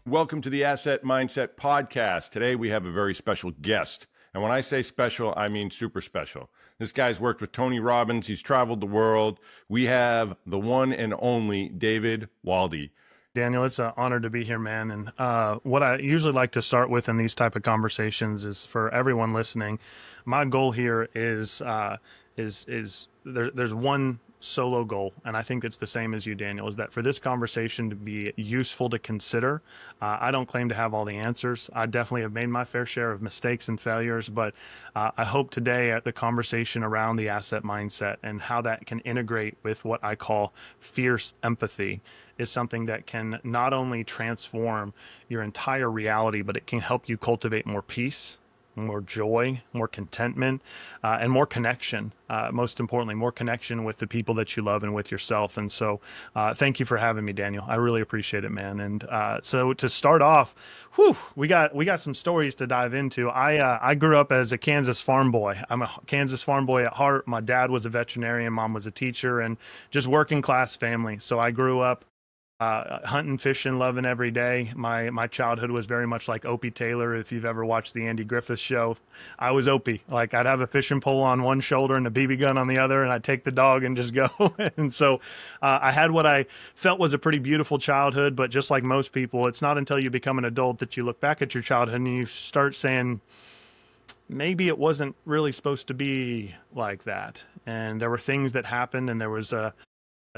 Welcome to the Asset Mindset Podcast. Today we have a very special guest. And when I say special, I mean super special. This guy's worked with Tony Robbins. He's traveled the world. We have the one and only David Waldy. Daniel, it's an honor to be here, man. And what I usually like to start with in these type of conversations is for everyone listening. My goal here is there's one solo goal, and I think it's the same as you, Daniel, is that for this conversation to be useful to consider. I don't claim to have all the answers. I definitely have made my fair share of mistakes and failures, but I hope today at the conversation around the asset mindset and how that can integrate with what I call fierce empathy is something that can not only transform your entire reality, but it can help you cultivate more peace, more joy, more contentment, and more connection. Most importantly, more connection with the people that you love and with yourself. And so thank you for having me, Daniel. I really appreciate it, man. And so to start off, we got some stories to dive into. I grew up as a Kansas farm boy. I'm a Kansas farm boy at heart. My dad was a veterinarian, mom was a teacher, and just working class family. So I grew up hunting, fishing, loving every day. My childhood was very much like Opie Taylor. If you've ever watched the Andy Griffith Show, I was Opie. Like, I'd have a fishing pole on one shoulder and a BB gun on the other, and I'd take the dog and just go. And so I had what I felt was a pretty beautiful childhood, but just like most people, it's not until you become an adult that you look back at your childhood and you start saying, maybe it wasn't really supposed to be like that. And there were things that happened, and there was a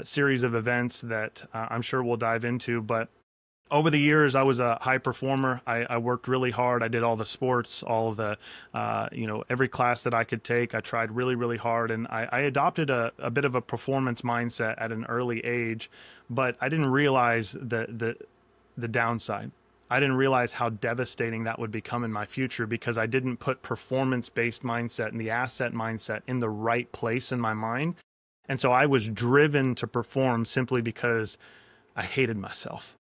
series of events that I'm sure we'll dive into. But over the years, I was a high performer. I worked really hard. I did all the sports, all of the, every class that I could take. I tried really, really hard. And I adopted a bit of a performance mindset at an early age, but I didn't realize the downside. I didn't realize how devastating that would become in my future because I didn't put performance-based mindset and the asset mindset in the right place in my mind. And so I was driven to perform simply because I hated myself.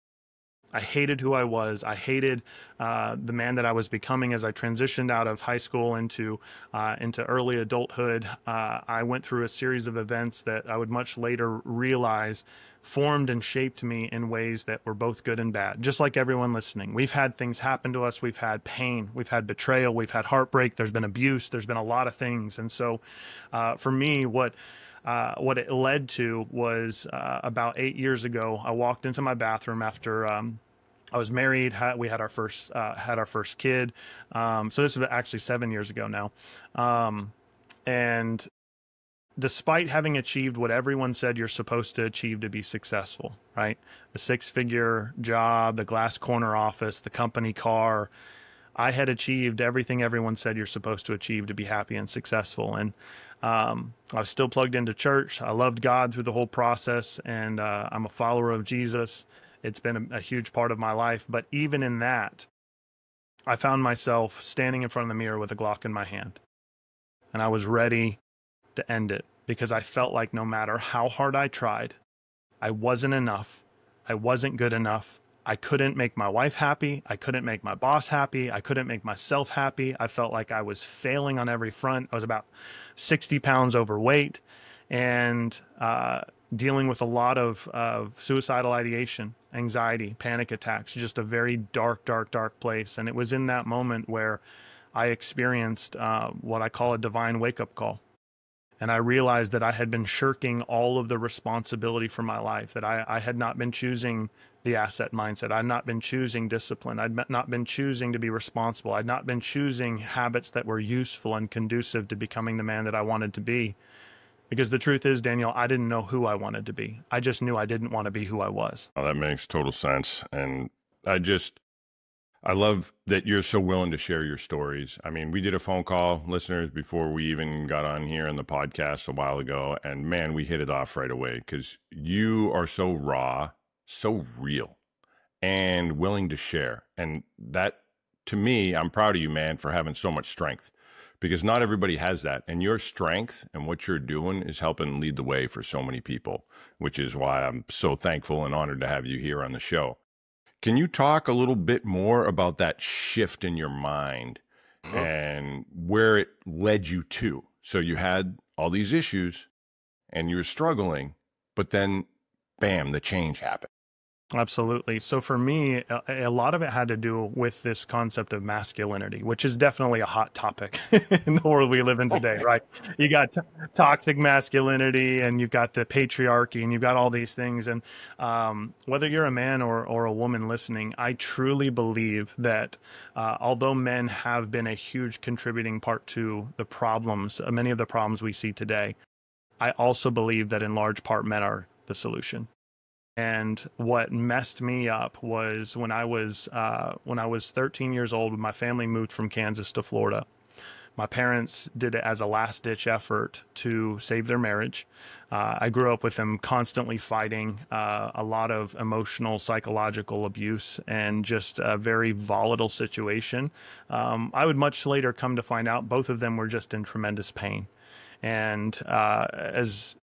I hated who I was. I hated the man that I was becoming as I transitioned out of high school into early adulthood. I went through a series of events that I would much later realize formed and shaped me in ways that were both good and bad. Just like everyone listening, we've had things happen to us. We've had pain. We've had betrayal. We've had heartbreak. There's been abuse. There's been a lot of things. And so for me, what it led to was about 8 years ago, I walked into my bathroom after I was married. We had our first kid. So this was actually 7 years ago now. And despite having achieved what everyone said you're supposed to achieve to be successful, right? The six-figure job, the glass corner office, the company car, I had achieved everything everyone said you're supposed to achieve to be happy and successful. And I was still plugged into church. I loved God through the whole process, and I'm a follower of Jesus. It's been a huge part of my life. But even in that, I found myself standing in front of the mirror with a Glock in my hand. And I was ready to end it because I felt like no matter how hard I tried, I wasn't enough. I wasn't good enough. I couldn't make my wife happy. I couldn't make my boss happy. I couldn't make myself happy. I felt like I was failing on every front. I was about 60 pounds overweight and dealing with a lot of suicidal ideation, anxiety, panic attacks, just a very dark, dark, dark place. And it was in that moment where I experienced what I call a divine wake-up call. And I realized that I had been shirking all of the responsibility for my life, that I had not been choosing the asset mindset. I'd not been choosing discipline. I'd not been choosing to be responsible. I'd not been choosing habits that were useful and conducive to becoming the man that I wanted to be. Because the truth is, Daniel, I didn't know who I wanted to be. I just knew I didn't want to be who I was. Oh, that makes total sense. And I love that you're so willing to share your stories. I mean, we did a phone call, listeners, before we even got on here on the podcast a while ago. And man, we hit it off right away because you are so raw, so real, and willing to share. And that, to me, I'm proud of you, man, for having so much strength because not everybody has that. And your strength and what you're doing is helping lead the way for so many people, which is why I'm so thankful and honored to have you here on the show. Can you talk a little bit more about that shift in your mind and where it led you to? So you had all these issues and you were struggling, but then bam, the change happened. Absolutely. So for me, a lot of it had to do with this concept of masculinity, which is definitely a hot topic in the world we live in today, right? You got toxic masculinity, and you've got the patriarchy, and you've got all these things. And whether you're a man or a woman listening, I truly believe that although men have been a huge contributing part to the problems, many of the problems we see today, I also believe that in large part men are the solution. And what messed me up was when I was 13 years old, my family moved from Kansas to Florida. My parents did it as a last ditch effort to save their marriage. I grew up with them constantly fighting, a lot of emotional, psychological abuse, and just a very volatile situation. I would much later come to find out both of them were just in tremendous pain. And as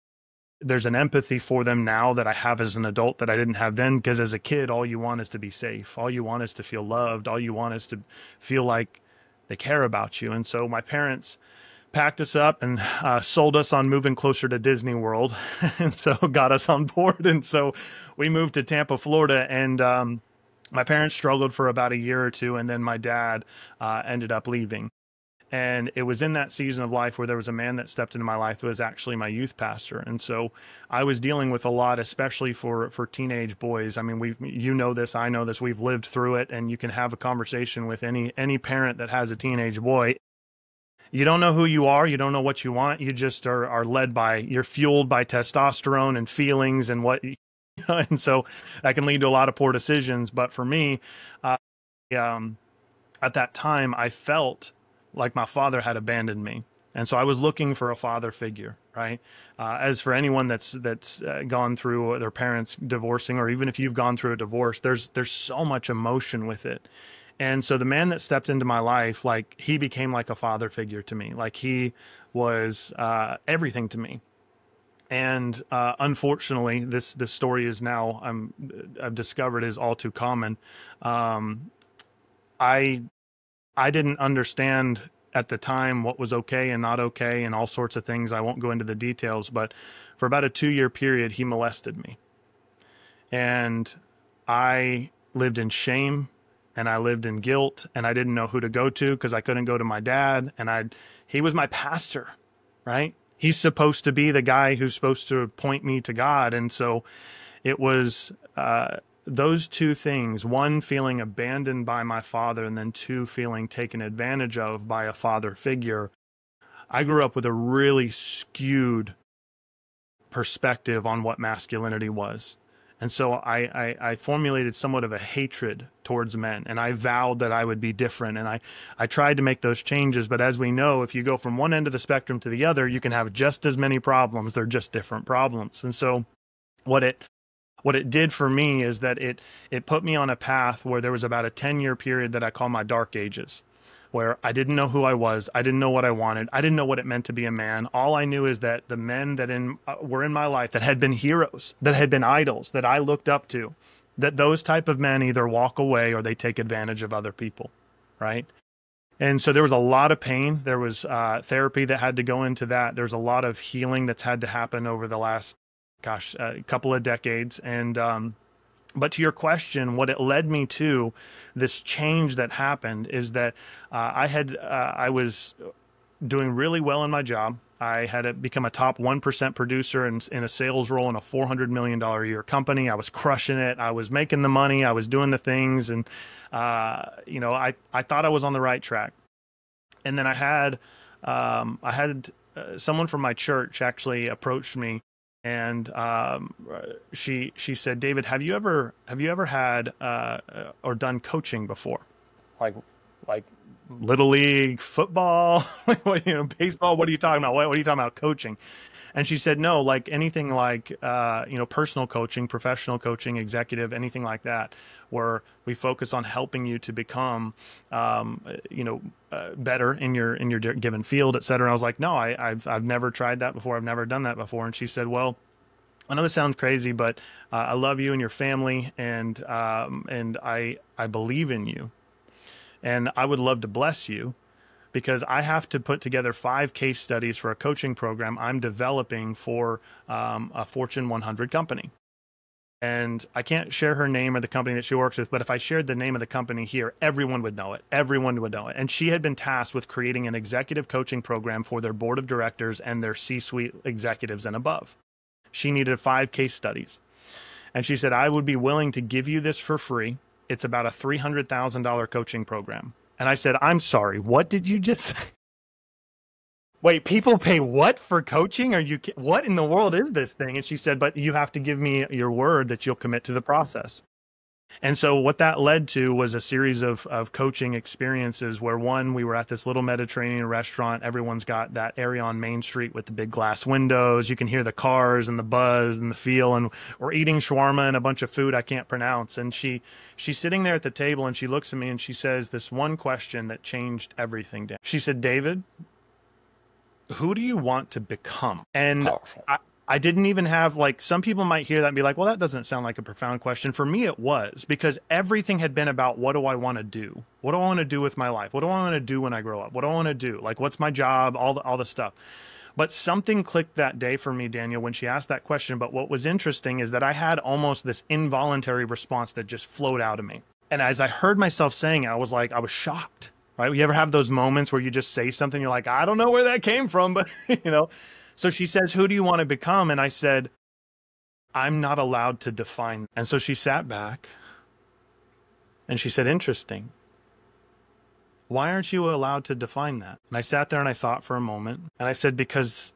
there's an empathy for them now that I have as an adult that I didn't have then, because as a kid, all you want is to be safe. All you want is to feel loved. All you want is to feel like they care about you. And so my parents packed us up and sold us on moving closer to Disney World, and so got us on board. And so we moved to Tampa, Florida, and my parents struggled for about a year or two, and then my dad ended up leaving. And it was in that season of life where there was a man that stepped into my life who was actually my youth pastor. And so I was dealing with a lot, especially for teenage boys. I mean, you know this, I know this, we've lived through it, and you can have a conversation with any parent that has a teenage boy. You don't know who you are, you don't know what you want, you just are led by, you're fueled by testosterone and feelings and what, and so that can lead to a lot of poor decisions. But for me, um, at that time, I felt like my father had abandoned me. And so I was looking for a father figure, right? As for anyone that's gone through their parents divorcing, or even if you've gone through a divorce, there's so much emotion with it. And so the man that stepped into my life, like he became like a father figure to me. Like he was everything to me. And unfortunately, this story is now I've discovered is all too common. I I didn't understand at the time what was okay and not okay and all sorts of things. I won't go into the details, but for about a 2 year period, he molested me. And I lived in shame, and I lived in guilt, and I didn't know who to go to because I couldn't go to my dad. And he was my pastor, right? He's supposed to be the guy who's supposed to point me to God. And so it was those two things: one, feeling abandoned by my father, and then two, feeling taken advantage of by a father figure. I grew up with a really skewed perspective on what masculinity was. And so I formulated somewhat of a hatred towards men, and I vowed that I would be different. And I tried to make those changes. But as we know, if you go from one end of the spectrum to the other, you can have just as many problems. They're just different problems. And so what it did for me is that it put me on a path where there was about a 10-year period that I call my dark ages, where I didn't know who I was. I didn't know what I wanted. I didn't know what it meant to be a man. All I knew is that the men that were in my life, that had been heroes, that had been idols, that I looked up to, that those type of men either walk away or they take advantage of other people, right? And so there was a lot of pain. There was therapy that had to go into that. There's a lot of healing that's had to happen over the last, couple of decades. And but to your question, what it led me to, this change that happened, is that I was doing really well in my job. I had become a top 1% producer in a sales role in a $400 million a year company. I was crushing it. I was making the money. I was doing the things. And, I thought I was on the right track. And then I had someone from my church actually approached me, and she said, "David, have you ever had or done coaching before, like like little league football, baseball? What are you talking about? What are you talking about coaching?" And she said, "No, like anything like personal coaching, professional coaching, executive, anything like that, where we focus on helping you to become better in your given field, et cetera." And I was like, "No, I've never tried that before. I've never done that before." And she said, "Well, I know this sounds crazy, but I love you and your family, and I believe in you, and I would love to bless you, because I have to put together 5 case studies for a coaching program I'm developing for a Fortune 100 company." And I can't share her name or the company that she works with, but if I shared the name of the company here, everyone would know it. Everyone would know it. And she had been tasked with creating an executive coaching program for their board of directors and their C-suite executives and above. She needed 5 case studies. And she said, I would be willing to give you this for free. It's about a $300,000 coaching program. And I said, I'm sorry, what did you just say? Wait, people pay what for coaching? What in the world is this thing? And she said, but you have to give me your word that you'll commit to the process. And so what that led to was a series of coaching experiences where, one, we were at this little Mediterranean restaurant. Everyone's got that area on Main Street with the big glass windows. You can hear the cars and the buzz and the feel. And we're eating shawarma and a bunch of food I can't pronounce. And she's sitting there at the table and she looks at me and she says this one question that changed everything. She said, David, who do you want to become? And I didn't even have, like, some people might hear that and be like, well, that doesn't sound like a profound question. For me, it was, because everything had been about, what do I want to do? What do I want to do with my life? What do I want to do when I grow up? What do I want to do? Like, what's my job? All the stuff. But something clicked that day for me, Daniel, when she asked that question. But what was interesting is that I had almost this involuntary response that just flowed out of me. And as I heard myself saying it, I was shocked. Right? You ever have those moments where you just say something, you're like, I don't know where that came from, but So she says, who do you want to become? And I said, I'm not allowed to define. And so she sat back and she said, interesting. Why aren't you allowed to define that? And I sat there and I thought for a moment and I said, because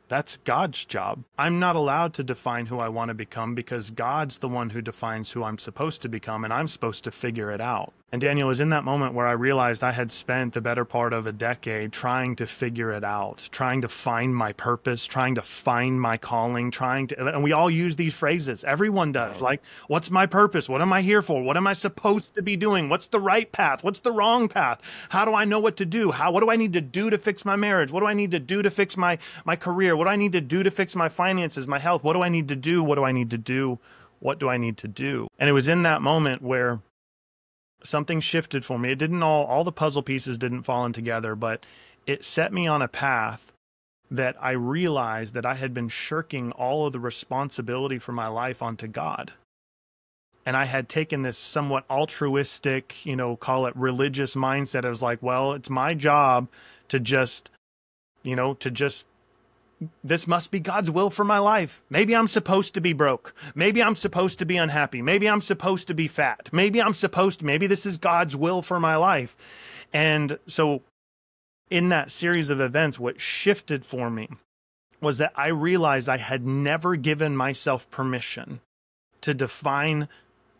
that's God's job. I'm not allowed to define who I want to become because God's the one who defines who I'm supposed to become, and I'm supposed to figure it out. And Daniel, was in that moment where I realized I had spent the better part of a decade trying to figure it out, trying to find my purpose, trying to find my calling, and we all use these phrases. Everyone does. Like, what's my purpose? What am I here for? What am I supposed to be doing? What's the right path? What's the wrong path? How do I know what to do? What do I need to do to fix my marriage? What do I need to do to fix my career? What do I need to do to fix my finances, my health? What do I need to do? What do I need to do? What do I need to do? And it was in that moment where something shifted for me. It didn't all the puzzle pieces didn't fall in together, but it set me on a path that I realized that I had been shirking all of the responsibility for my life onto God. And I had taken this somewhat altruistic, call it religious mindset. I was like, well, it's my job to just this must be God's will for my life. Maybe I'm supposed to be broke. Maybe I'm supposed to be unhappy. Maybe I'm supposed to be fat. Maybe this is God's will for my life. And so in that series of events, what shifted for me was that I realized I had never given myself permission to define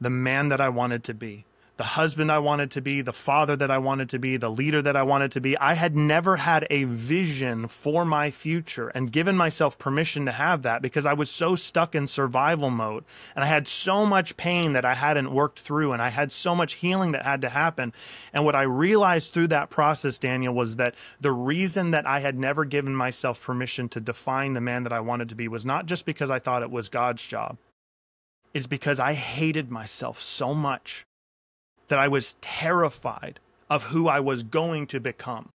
the man that I wanted to be, the husband I wanted to be, the father that I wanted to be, the leader that I wanted to be. I had never had a vision for my future and given myself permission to have that because I was so stuck in survival mode. And I had so much pain that I hadn't worked through, and I had so much healing that had to happen. And what I realized through that process, Daniel, was that the reason that I had never given myself permission to define the man that I wanted to be was not just because I thought it was God's job. It's because I hated myself so much that I was terrified of who I was going to become.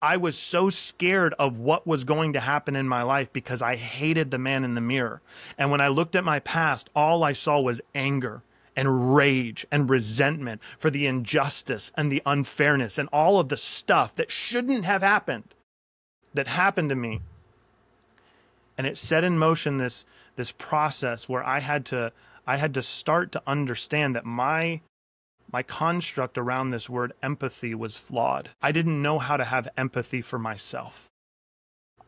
I was so scared of what was going to happen in my life because I hated the man in the mirror. And when I looked at my past, all I saw was anger and rage and resentment for the injustice and the unfairness and all of the stuff that shouldn't have happened, that happened to me. And it set in motion this process where I had to start to understand that my construct around this word empathy was flawed. I didn't know how to have empathy for myself.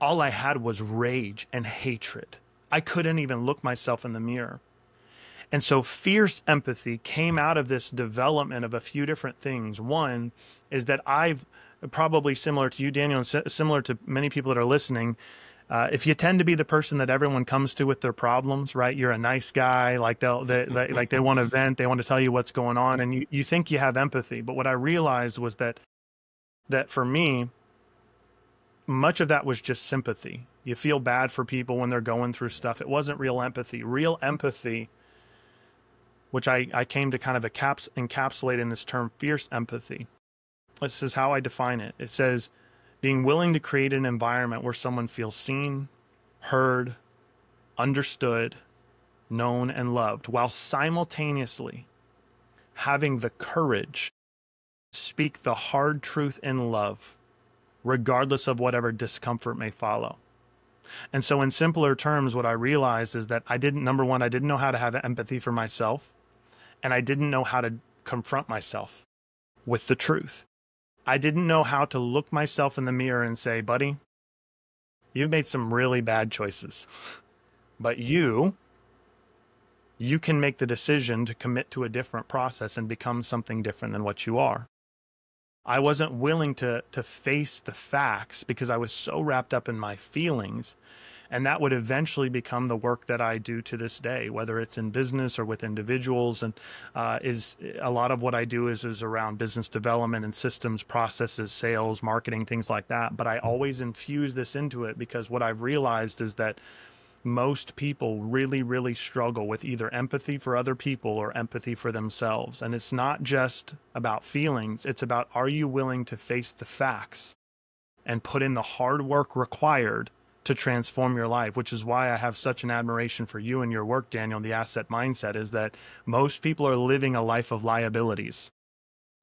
All I had was rage and hatred. I couldn't even look myself in the mirror. And so fierce empathy came out of this development of a few different things. One is that I've, probably similar to you, Daniel, and similar to many people that are listening, if you tend to be the person that everyone comes to with their problems, right? You're a nice guy, like they want to vent, they want to tell you what's going on, and you think you have empathy. But what I realized was that for me, much of that was just sympathy. You feel bad for people when they're going through stuff. It wasn't real empathy. Real empathy, which I came to kind of encapsulate in this term, fierce empathy. This is how I define it. It says, being willing to create an environment where someone feels seen, heard, understood, known, and loved, while simultaneously having the courage to speak the hard truth in love, regardless of whatever discomfort may follow. And so in simpler terms, what I realized is that number one, I didn't know how to have empathy for myself, and I didn't know how to confront myself with the truth. I didn't know how to look myself in the mirror and say, buddy, you've made some really bad choices, but you can make the decision to commit to a different process and become something different than what you are. I wasn't willing to face the facts because I was so wrapped up in my feelings. And that would eventually become the work that I do to this day, whether it's in business or with individuals. And is a lot of what I do is around business development and systems, processes, sales, marketing, things like that. But I always infuse this into it because what I've realized is that most people really, really struggle with either empathy for other people or empathy for themselves. And it's not just about feelings. It's about, are you willing to face the facts and put in the hard work required to transform your life, which is why I have such an admiration for you and your work, Daniel. The asset mindset is that most people are living a life of liabilities.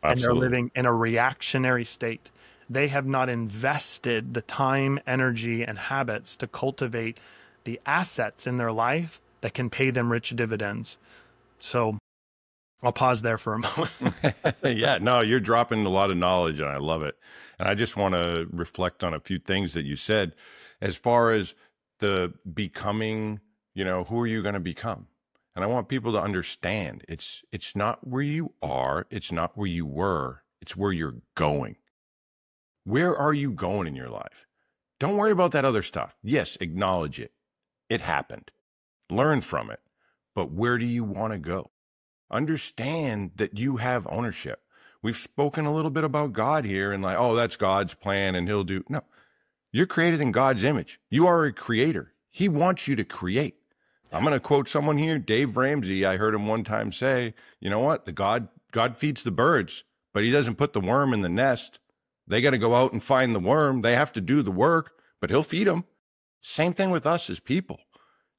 Absolutely. And they're living in a reactionary state. They have not invested the time, energy, and habits to cultivate the assets in their life that can pay them rich dividends. So I'll pause there for a moment. Yeah, no, you're dropping a lot of knowledge and I love it. And I just want to reflect on a few things that you said as far as the becoming, who are you going to become? And I want people to understand it's not where you are. It's not where you were. It's where you're going. Where are you going in your life? Don't worry about that other stuff. Yes, acknowledge it. It happened. Learn from it. But where do you want to go? Understand that you have ownership. We've spoken a little bit about God here and that's God's plan and he'll do. No, you're created in God's image. You are a creator. He wants you to create. I'm going to quote someone here, Dave Ramsey. I heard him one time say, you know what? God feeds the birds, but he doesn't put the worm in the nest. They got to go out and find the worm. They have to do the work, but he'll feed them. Same thing with us as people.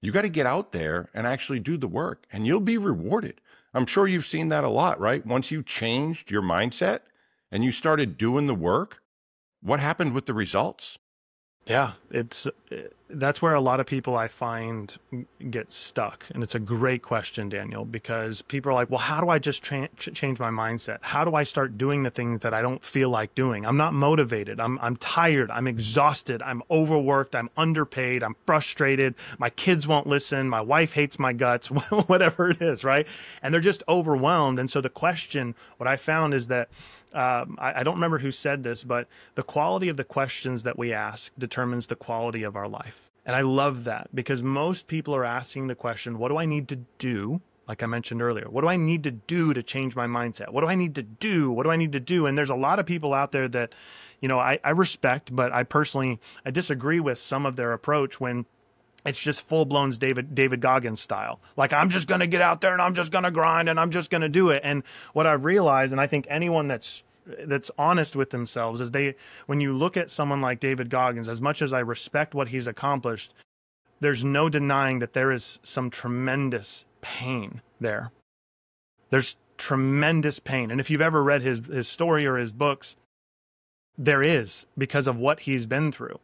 You got to get out there and actually do the work and you'll be rewarded. I'm sure you've seen that a lot, right? Once you changed your mindset and you started doing the work, what happened with the results? Yeah, that's where a lot of people I find get stuck. And it's a great question, Daniel, because people are like, well, how do I just change my mindset? How do I start doing the things that I don't feel like doing? I'm not motivated. I'm tired. I'm exhausted. I'm overworked. I'm underpaid. I'm frustrated. My kids won't listen. My wife hates my guts, whatever it is, right? And they're just overwhelmed. And so the question, what I found is that I don't remember who said this, but the quality of the questions that we ask determines the quality of our life. And I love that because most people are asking the question, what do I need to do? Like I mentioned earlier, what do I need to do to change my mindset? What do I need to do? What do I need to do? And there's a lot of people out there that, I respect, but I disagree with some of their approach when it's just full-blown David Goggins style. Like, I'm just going to get out there and I'm just going to grind and I'm just going to do it. And what I've realized, and I think anyone that's honest with themselves, is when you look at someone like David Goggins, as much as I respect what he's accomplished, there's no denying that there is some tremendous pain there. There's tremendous pain. And if you've ever read his story or his books, there is, because of what he's been through.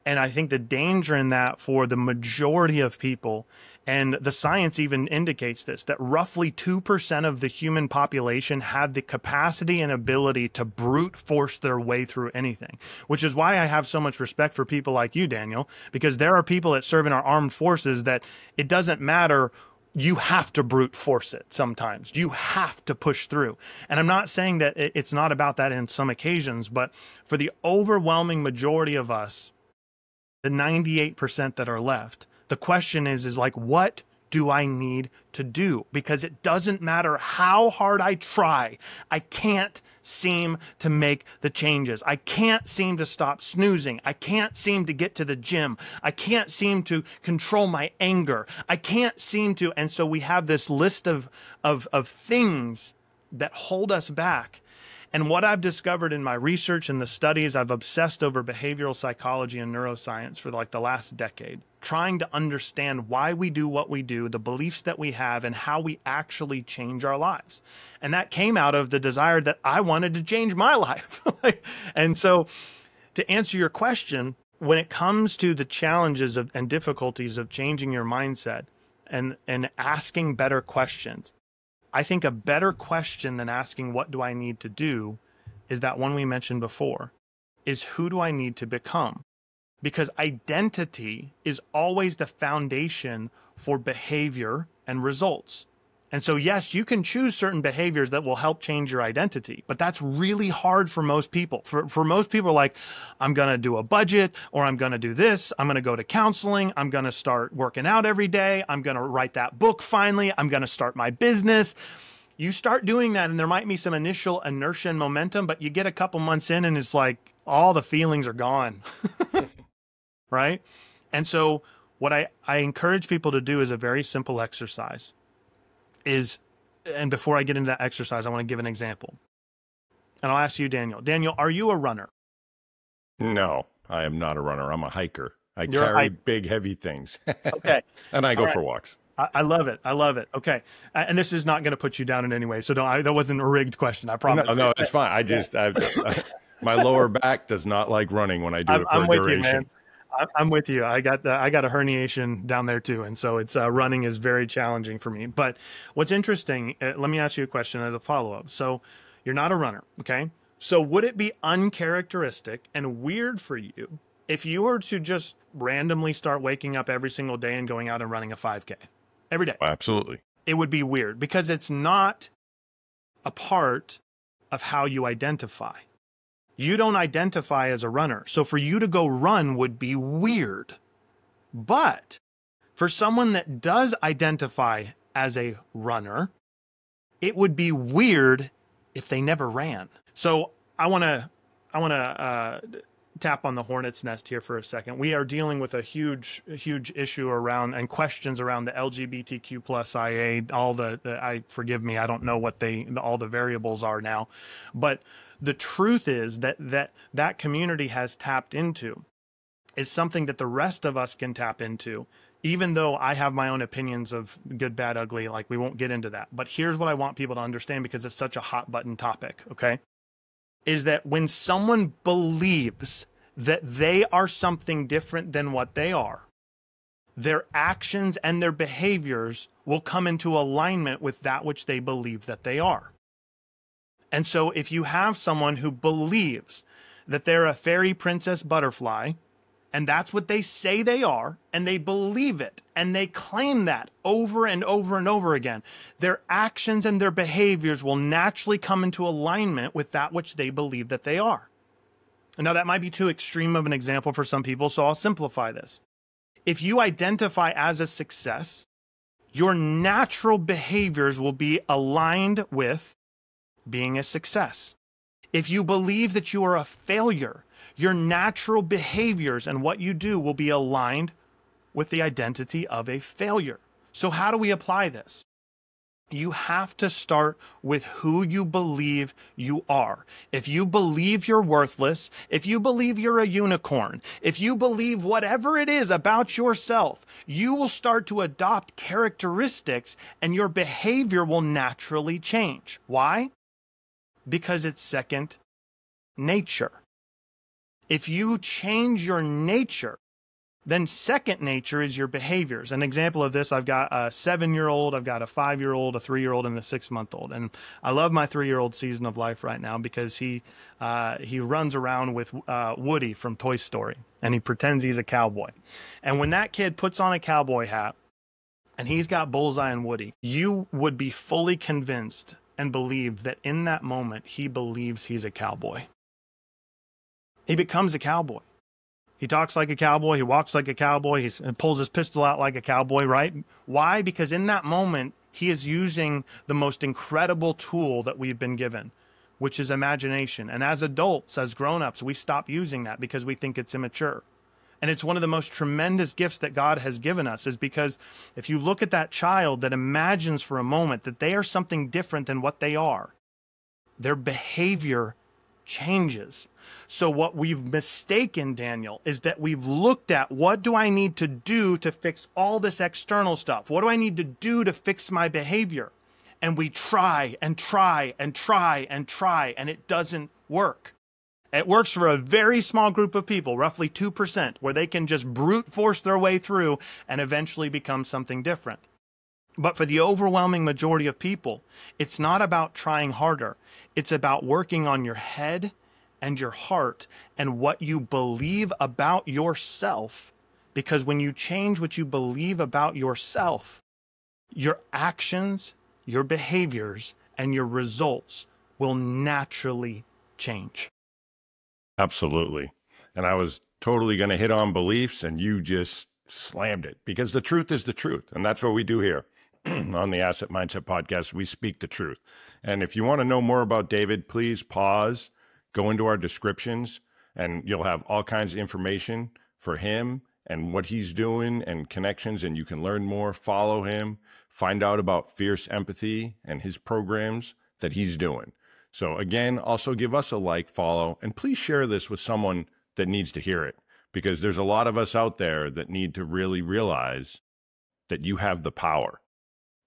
And I think the danger in that for the majority of people, and the science even indicates this, that roughly 2% of the human population have the capacity and ability to brute force their way through anything, which is why I have so much respect for people like you, Daniel, because there are people that serve in our armed forces that it doesn't matter. You have to brute force it sometimes. You have to push through. And I'm not saying that it's not about that in some occasions, but for the overwhelming majority of us, the 98% that are left, the question is like, what do I need to do? Because it doesn't matter how hard I try, I can't seem to make the changes. I can't seem to stop snoozing. I can't seem to get to the gym. I can't seem to control my anger. I can't seem to. And so we have this list of things that hold us back. And what I've discovered in my research and the studies, I've obsessed over behavioral psychology and neuroscience for like the last decade, trying to understand why we do what we do, the beliefs that we have, and how we actually change our lives. And that came out of the desire that I wanted to change my life. And so to answer your question, when it comes to the challenges and difficulties of changing your mindset and asking better questions, I think a better question than asking, what do I need to do, is that one we mentioned before, is who do I need to become? Because identity is always the foundation for behavior and results. And so, yes, you can choose certain behaviors that will help change your identity, but that's really hard for most people. For most people, like, I'm going to do a budget, or I'm going to do this. I'm going to go to counseling. I'm going to start working out every day. I'm going to write that book finally. I'm going to start my business. You start doing that, and there might be some initial inertia and momentum, but you get a couple months in, and it's like all the feelings are gone, right? And so what I encourage people to do is a very simple exercise. And before I get into that exercise, I want to give an example. And I'll ask you, Daniel. Daniel, are you a runner? No, I am not a runner. I'm a hiker. I carry big, heavy things. Okay. And I go for walks. I love it. I love it. Okay. And this is not going to put you down in any way. So that wasn't a rigged question. I promise. No, it's fine. My lower back does not like running when I do it for a duration. With you, man. I'm with you. I got a herniation down there too. And so it's running is very challenging for me. But what's interesting, let me ask you a question as a follow-up. So you're not a runner. Okay. So would it be uncharacteristic and weird for you if you were to just randomly start waking up every single day and going out and running a 5K every day? Absolutely. It would be weird because it's not a part of how you identify. You don't identify as a runner. So for you to go run would be weird. But for someone that does identify as a runner, it would be weird if they never ran. So I want to tap on the hornet's nest here for a second. We are dealing with a huge issue around and questions around the LGBTQ plus IA, forgive me, I don't know what all the variables are now, but the truth is that community has tapped into is something that the rest of us can tap into, even though I have my own opinions of good, bad, ugly, like we won't get into that. But here's what I want people to understand because it's such a hot button topic, okay? Is that when someone believes that they are something different than what they are, their actions and their behaviors will come into alignment with that which they believe that they are. And so if you have someone who believes that they're a fairy princess butterfly, and that's what they say they are, and they believe it, and they claim that over and over and over again, their actions and their behaviors will naturally come into alignment with that which they believe that they are. Now, that might be too extreme of an example for some people, so I'll simplify this. If you identify as a success, your natural behaviors will be aligned with being a success. If you believe that you are a failure, your natural behaviors and what you do will be aligned with the identity of a failure. So how do we apply this? You have to start with who you believe you are. If you believe you're worthless, if you believe you're a unicorn, if you believe whatever it is about yourself, you will start to adopt characteristics and your behavior will naturally change. Why? Because it's second nature. If you change your nature, then second nature is your behaviors. An example of this, I've got a 7-year-old, I've got a 5-year-old, a 3-year-old, and a 6-month-old. And I love my 3-year-old season of life right now because he runs around with Woody from Toy Story, and he pretends he's a cowboy. And when that kid puts on a cowboy hat and he's got Bullseye and Woody, you would be fully convinced and believe that in that moment, he believes he's a cowboy. He becomes a cowboy. He talks like a cowboy. He walks like a cowboy. He pulls his pistol out like a cowboy, right? Why? Because in that moment, he is using the most incredible tool that we've been given, which is imagination. And as adults, as grown-ups, we stop using that because we think it's immature. And it's one of the most tremendous gifts that God has given us, is because if you look at that child that imagines for a moment that they are something different than what they are, their behavior changes. So what we've mistaken, Daniel, is that we've looked at what do I need to do to fix all this external stuff? What do I need to do to fix my behavior? And we try and try and try and try, and it doesn't work. It works for a very small group of people, roughly 2%, where they can just brute force their way through and eventually become something different. But for the overwhelming majority of people, it's not about trying harder. It's about working on your head and your heart and what you believe about yourself. Because when you change what you believe about yourself, your actions, your behaviors, and your results will naturally change. Absolutely. And I was totally going to hit on beliefs, and you just slammed it, because the truth is the truth. And that's what we do here on the Asset Mindset Podcast. We speak the truth. And if you want to know more about David, please pause, go into our descriptions, and you'll have all kinds of information for him and what he's doing and connections. And you can learn more, follow him, find out about Fierce Empathy and his programs that he's doing. So again, also give us a like, follow, and please share this with someone that needs to hear it, because there's a lot of us out there that need to really realize that you have the power.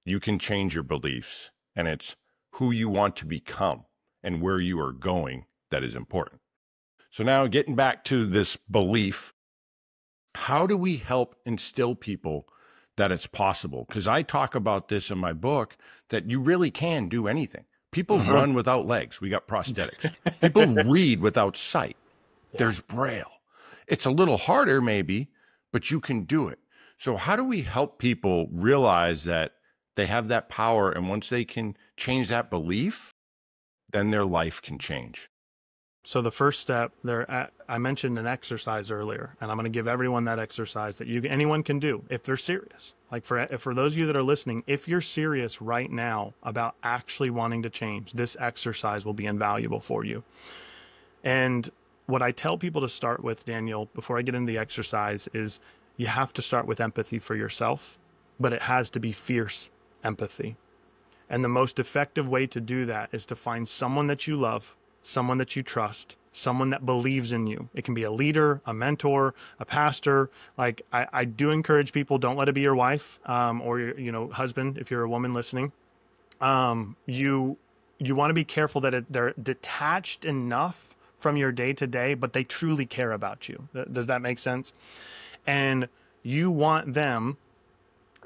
You can change your beliefs, and it's who you want to become and where you are going that is important. So now, getting back to this belief, how do we help instill people that it's possible? Because I talk about this in my book, that you really can do anything. People run without legs. We got prosthetics. People read without sight. There's Braille. It's a little harder maybe, but you can do it. So how do we help people realize that they have that power, and once they can change that belief, then their life can change? So the first step there, I mentioned an exercise earlier, and I'm going to give everyone that exercise that anyone can do if they're serious. Like for those of you that are listening, if you're serious right now about actually wanting to change, this exercise will be invaluable for you. And what I tell people to start with, Daniel, before I get into the exercise, is you have to start with empathy for yourself, but it has to be fierce empathy. And the most effective way to do that is to find someone that you love, someone that you trust, someone that believes in you. It can be a leader, a mentor, a pastor. Like I do encourage people, don't let it be your wife or your husband if you're a woman listening. You want to be careful that they're detached enough from your day to day, but they truly care about you. Does that make sense? And you want them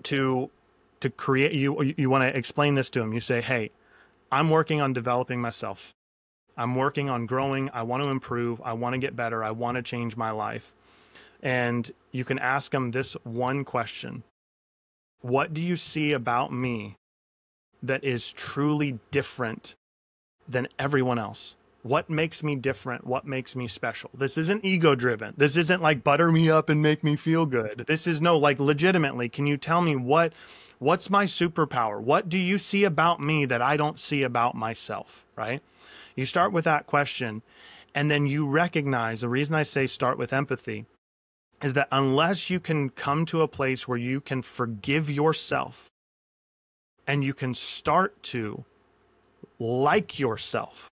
to create you want to explain this to them. You say, hey, I'm working on developing myself. I'm working on growing. I want to improve. I want to get better. I want to change my life. And you can ask them this one question. What do you see about me that is truly different than everyone else? What makes me different? What makes me special? This isn't ego driven. This isn't like butter me up and make me feel good. This is legitimately, can you tell me what's my superpower? What do you see about me that I don't see about myself, right? You start with that question, and then you recognize, the reason I say start with empathy is that unless you can come to a place where you can forgive yourself and you can start to like yourself,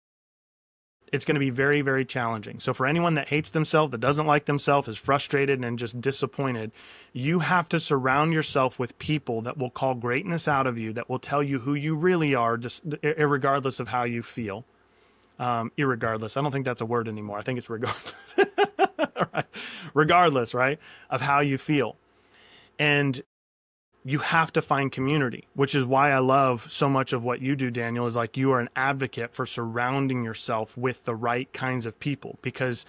it's going to be very, very challenging. So for anyone that hates themselves, that doesn't like themselves, is frustrated and just disappointed, you have to surround yourself with people that will call greatness out of you, that will tell you who you really are, just irregardless of how you feel. Irregardless. I don't think that's a word anymore. I think it's regardless. Right? Regardless, right, of how you feel. And you have to find community, which is why I love so much of what you do, Daniel, is like you are an advocate for surrounding yourself with the right kinds of people, because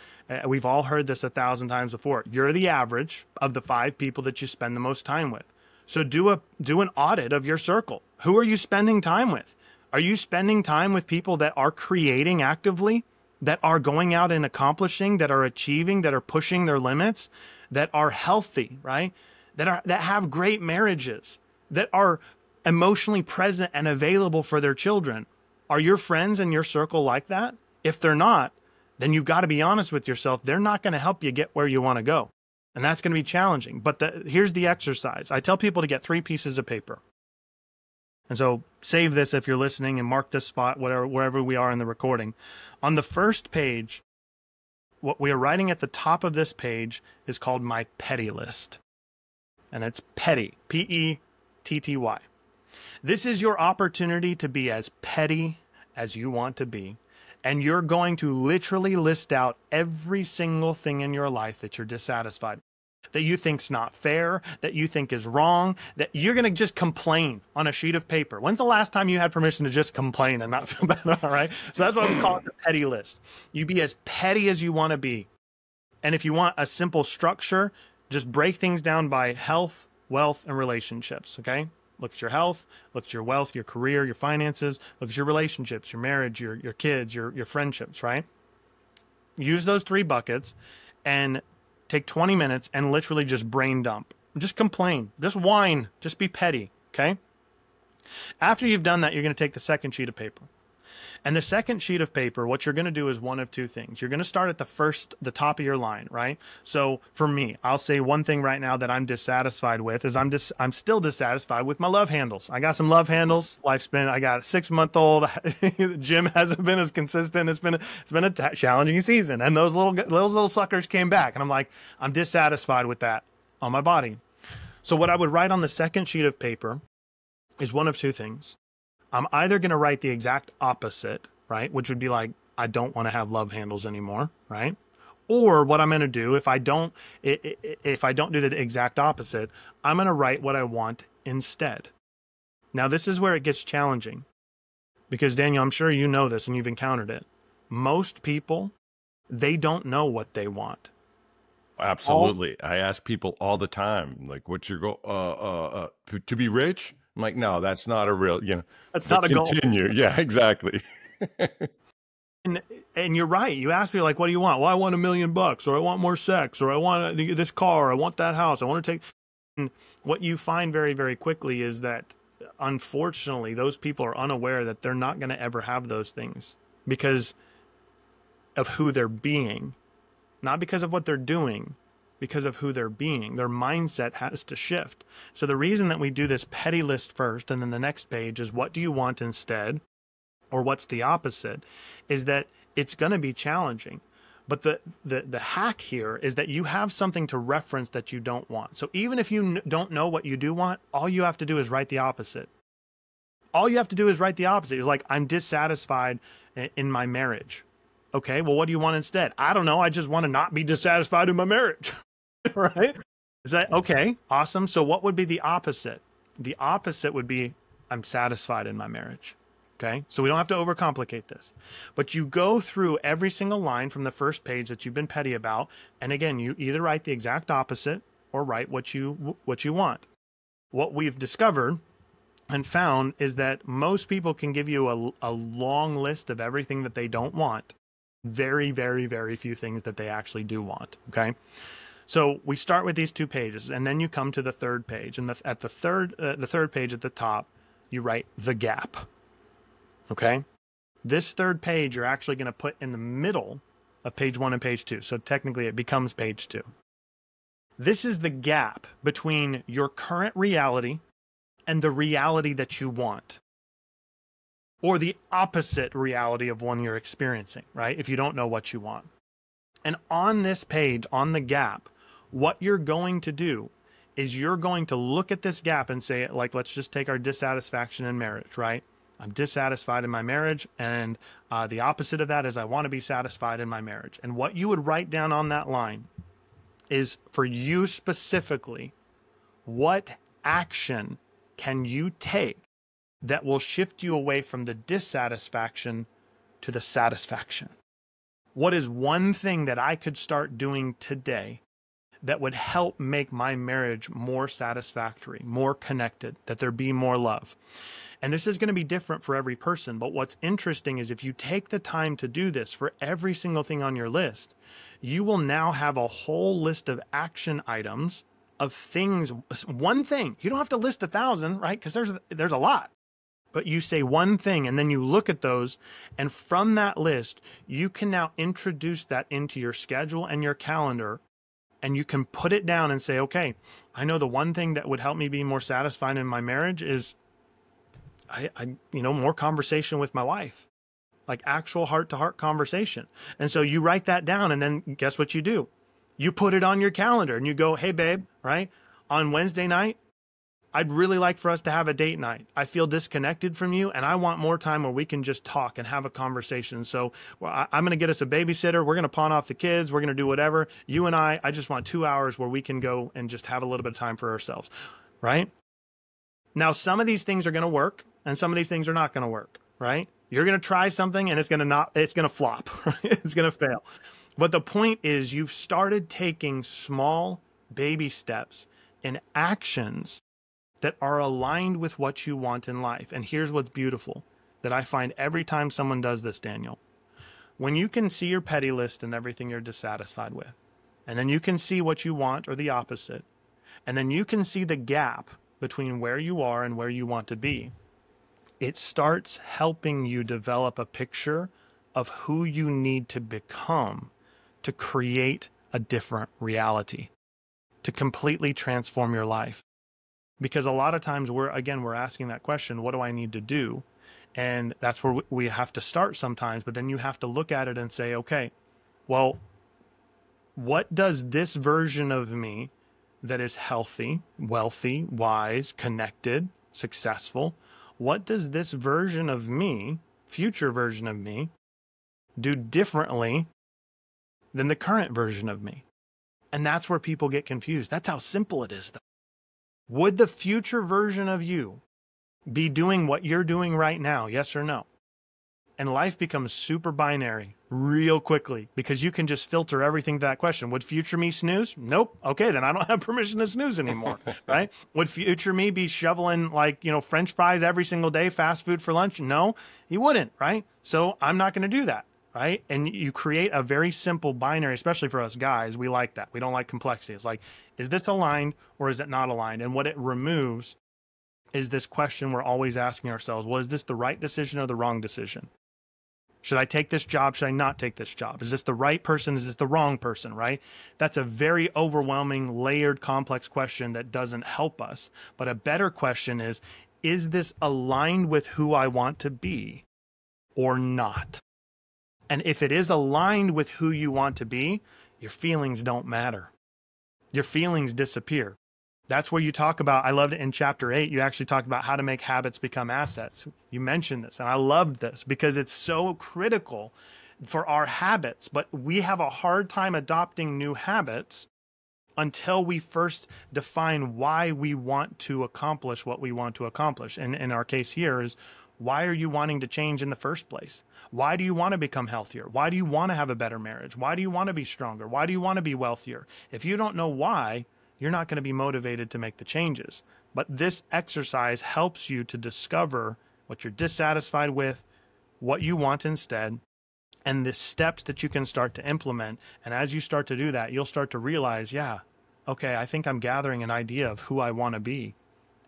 we've all heard this 1,000 times before. You're the average of the 5 people that you spend the most time with. So do an audit of your circle. Who are you spending time with? Are you spending time with people that are creating actively, that are going out and accomplishing, that are achieving, that are pushing their limits, that are healthy, right? That have great marriages, that are emotionally present and available for their children? Are your friends in your circle like that? If they're not, then you've got to be honest with yourself. They're not going to help you get where you want to go. And that's going to be challenging. But here's the exercise. I tell people to get 3 pieces of paper. And so save this if you're listening and mark this spot, wherever we are in the recording. On the first page, what we are writing at the top of this page is called my petty list. And it's petty, Petty. This is your opportunity to be as petty as you want to be. And you're going to literally list out every single thing in your life that you're dissatisfied, that you think's not fair, that you think is wrong, that you're going to just complain on a sheet of paper. When's the last time you had permission to just complain and not feel bad? All right. So that's what we call it, the petty list. You be as petty as you want to be. And if you want a simple structure, just break things down by health, wealth, and relationships. Okay. Look at your health, look at your wealth, your career, your finances, look at your relationships, your marriage, your kids, your friendships, right? Use those 3 buckets and take 20 minutes and literally just brain dump. Just complain, just whine, just be petty, okay? After you've done that, you're going to take the second sheet of paper. And the second sheet of paper, what you're going to do is one of 2 things. You're going to start at the top of your line, right? So for me, I'll say one thing right now that I'm dissatisfied with is I'm still dissatisfied with my love handles. I got some love handles. I got a 6-month-old. Gym hasn't been as consistent. It's been a challenging season. And those little suckers came back. And I'm like, I'm dissatisfied with that on my body. So what I would write on the second sheet of paper is one of 2 things. I'm either going to write the exact opposite, right? Which would be like, I don't want to have love handles anymore, right? Or what I'm going to do, if I don't do the exact opposite, I'm going to write what I want instead. Now, this is where it gets challenging because Daniel, I'm sure you know this and you've encountered it. Most people, they don't know what they want. Absolutely. I ask people all the time, like, what's your goal? To be rich? I'm like, no, that's not a real, that's not a goal. Continue. Yeah, exactly. And you're right. You ask me like, what do you want? Well, I want $1 million, or I want more sex, or I want this car, I want that house, I want to take. And what you find very, very quickly is that unfortunately, those people are unaware that they're not going to ever have those things because of who they're being, not because of what they're doing. Because of who they're being. Their mindset has to shift. So the reason that we do this petty list first, and then the next page is what do you want instead, or what's the opposite, is that it's going to be challenging. But the hack here is that you have something to reference that you don't want. So even if you don't know what you do want, all you have to do is write the opposite. All you have to do is write the opposite. You're like, I'm dissatisfied in my marriage. Okay, well, what do you want instead? I don't know. I just want to not be dissatisfied in my marriage. Right? Is that okay? Awesome. So what would be the opposite? The opposite would be I'm satisfied in my marriage. Okay. So we don't have to overcomplicate this, but you go through every single line from the first page that you've been petty about. And again, you either write the exact opposite or write what you want. What we've discovered and found is that most people can give you a long list of everything that they don't want. Very, very, very few things that they actually do want. Okay. So we start with these 2 pages, and then you come to the third page. And at the third page at the top, you write the gap. Okay? This third page you're actually going to put in the middle of page 1 and page 2. So technically it becomes page 2. This is the gap between your current reality and the reality that you want, or the opposite reality of one you're experiencing, right? If you don't know what you want. And on this page, on the gap, what you're going to do is you're going to look at this gap and say, like, let's just take our dissatisfaction in marriage, right? I'm dissatisfied in my marriage, and the opposite of that is I want to be satisfied in my marriage. And what you would write down on that line is, for you specifically, what action can you take that will shift you away from the dissatisfaction to the satisfaction? What is one thing that I could start doing today that would help make my marriage more satisfactory, more connected, that there be more love? And this is going to be different for every person. But what's interesting is if you take the time to do this for every single thing on your list, you will now have a whole list of action items of things. One thing. You don't have to list 1,000, right? Because there's a lot. But you say one thing and then you look at those, and from that list, you can now introduce that into your schedule and your calendar, and you can put it down and say, okay, I know the one thing that would help me be more satisfied in my marriage is more conversation with my wife, like actual heart to heart conversation. And so you write that down, and then guess what you do? You put it on your calendar and you go, hey, babe, right? On Wednesday night, I'd really like for us to have a date night. I feel disconnected from you, and I want more time where we can just talk and have a conversation. So I'm going to get us a babysitter. We're going to pawn off the kids. We're going to do whatever. You and I just want 2 hours where we can go and just have a little bit of time for ourselves, right? Now, some of these things are going to work, and some of these things are not going to work, right? You're going to try something, and it's going to flop, right? It's going to fail. But the point is, you've started taking small baby steps and actions that are aligned with what you want in life. And here's what's beautiful that I find every time someone does this, Daniel. When you can see your petty list and everything you're dissatisfied with, and then you can see what you want or the opposite, and then you can see the gap between where you are and where you want to be, it starts helping you develop a picture of who you need to become to create a different reality, to completely transform your life. Because a lot of times we're asking that question, what do I need to do? And that's where we have to start sometimes, but then you have to look at it and say, okay, well, what does this version of me that is healthy, wealthy, wise, connected, successful, what does this version of me, future version of me, do differently than the current version of me? And that's where people get confused. That's how simple it is, though. Would the future version of you be doing what you're doing right now? Yes or no? And life becomes super binary real quickly because you can just filter everything to that question. Would future me snooze? Nope. Okay, then I don't have permission to snooze anymore, right? Would future me be shoveling French fries every single day, fast food for lunch? No, he wouldn't, right? So I'm not going to do that, right? And you create a very simple binary, especially for us guys. We like that. We don't like complexity. It's like, is this aligned or is it not aligned? And what it removes is this question we're always asking ourselves, well, is this the right decision or the wrong decision? Should I take this job? Should I not take this job? Is this the right person? Is this the wrong person, right? That's a very overwhelming, layered, complex question that doesn't help us. But a better question is this aligned with who I want to be or not? And if it is aligned with who you want to be, your feelings don't matter. Your feelings disappear. That's where you talk about, I loved it in chapter 8, you actually talked about how to make habits become assets. You mentioned this, and I loved this because it's so critical for our habits, but we have a hard time adopting new habits until we first define why we want to accomplish what we want to accomplish. And in our case here is, why are you wanting to change in the first place? Why do you want to become healthier? Why do you want to have a better marriage? Why do you want to be stronger? Why do you want to be wealthier? If you don't know why, you're not going to be motivated to make the changes. But this exercise helps you to discover what you're dissatisfied with, what you want instead, and the steps that you can start to implement. And as you start to do that, you'll start to realize, yeah, okay, I think I'm gathering an idea of who I want to be.